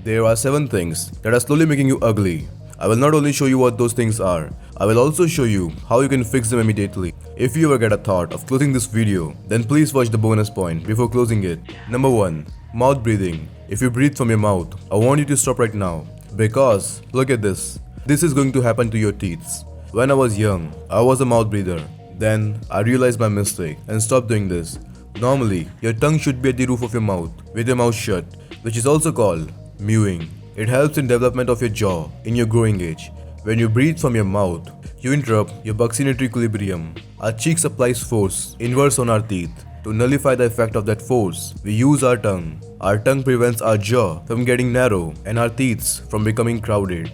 There are 7 things that are slowly making you ugly. I will not only show you what those things are, I will also show you how you can fix them immediately. If you ever get a thought of closing this video, then please watch the bonus point before closing it. Number 1. Mouth breathing. If you breathe from your mouth, I want you to stop right now. Because, look at this. This is going to happen to your teeth. When I was young, I was a mouth breather. Then, I realized my mistake and stopped doing this. Normally, your tongue should be at the roof of your mouth, with your mouth shut, which is also called mewing. It helps in development of your jaw in your growing age. When you breathe from your mouth, you interrupt your buccinatory equilibrium. Our cheek applies force inverse on our teeth. To nullify the effect of that force, we use our tongue. Our tongue prevents our jaw from getting narrow and our teeth from becoming crowded.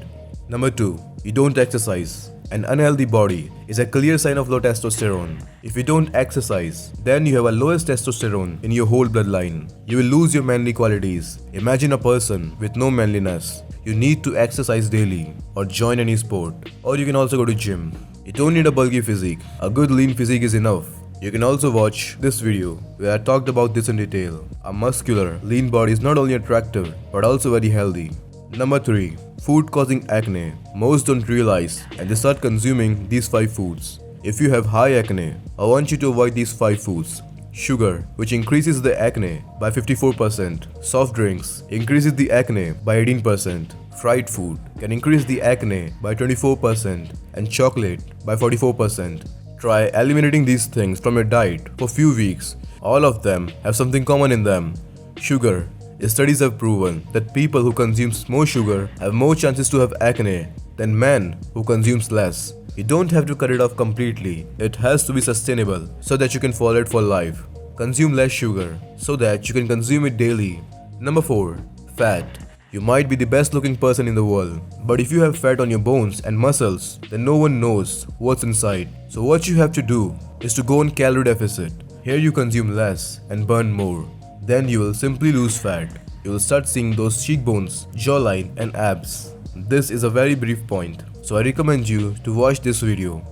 Number 2. You don't exercise. An unhealthy body is a clear sign of low testosterone. If you don't exercise, then you have a lowest testosterone in your whole bloodline. You will lose your manly qualities. Imagine a person with no manliness. You need to exercise daily or join any sport. Or you can also go to gym. You don't need a bulky physique. A good lean physique is enough. You can also watch this video where I talked about this in detail. A muscular, lean body is not only attractive but also very healthy. Number 3. Food causing acne. Most don't realize and they start consuming these 5 foods. If you have high acne, I want you to avoid these 5 foods. Sugar, which increases the acne by 54%. Soft drinks increases the acne by 18%. Fried food can increase the acne by 24% and chocolate by 44%. Try eliminating these things from your diet for few weeks. All of them have something common in them. Sugar. Studies have proven that people who consume more sugar have more chances to have acne than men who consume less. You don't have to cut it off completely. It has to be sustainable so that you can follow it for life. Consume less sugar so that you can consume it daily. Number 4. Fat. You might be the best looking person in the world, but if you have fat on your bones and muscles, then no one knows what's inside. So what you have to do is to go on calorie deficit. Here you consume less and burn more. Then you will simply lose fat. You will start seeing those cheekbones, jawline and abs. This is a very brief point, so I recommend you to watch this video.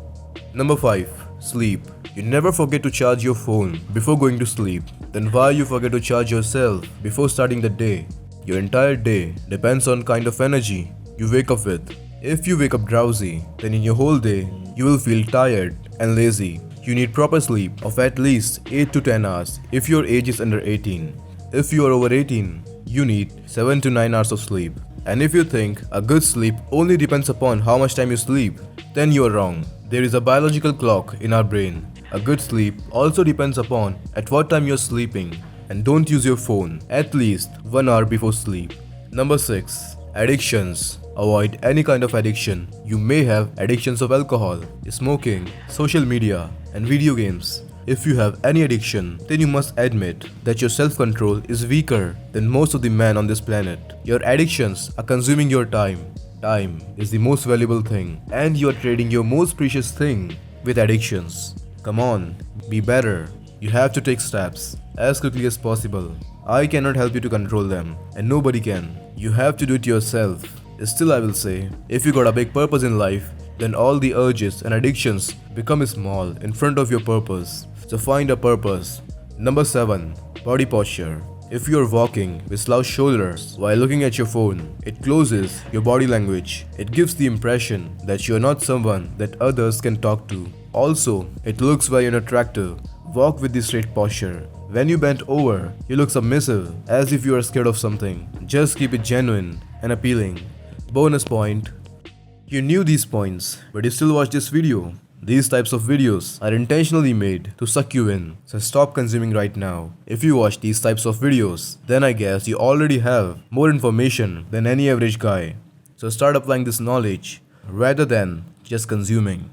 Number 5. Sleep. You never forget to charge your phone before going to sleep. Then why you forget to charge yourself before starting the day? Your entire day depends on kind of energy you wake up with. If you wake up drowsy, then in your whole day, you will feel tired and lazy. You need proper sleep of at least 8 to 10 hours if your age is under 18. If you are over 18, you need 7 to 9 hours of sleep. And if you think a good sleep only depends upon how much time you sleep, then you are wrong. There is a biological clock in our brain. A good sleep also depends upon at what time you are sleeping. And don't use your phone at least 1 hour before sleep. Number 6. Addictions. Avoid any kind of addiction. You may have addictions of alcohol, smoking, social media, and video games. If you have any addiction, then you must admit that your self-control is weaker than most of the men on this planet. Your addictions are consuming your time. Time is the most valuable thing, and you are trading your most precious thing with addictions. Come on, be better. You have to take steps as quickly as possible. I cannot help you to control them, and nobody can. You have to do it yourself. Still, I will say, if you got a big purpose in life, then all the urges and addictions become small in front of your purpose. So find a purpose. Number 7. Body posture. If you are walking with slouched shoulders while looking at your phone, it closes your body language. It gives the impression that you are not someone that others can talk to. Also, it looks very unattractive. Walk with the straight posture. When you bend over, you look submissive, as if you are scared of something. Just keep it genuine and appealing. Bonus point. You knew these points, but you still watch this video. These types of videos are intentionally made to suck you in, so stop consuming right now. If you watch these types of videos, then I guess you already have more information than any average guy. So start applying this knowledge rather than just consuming.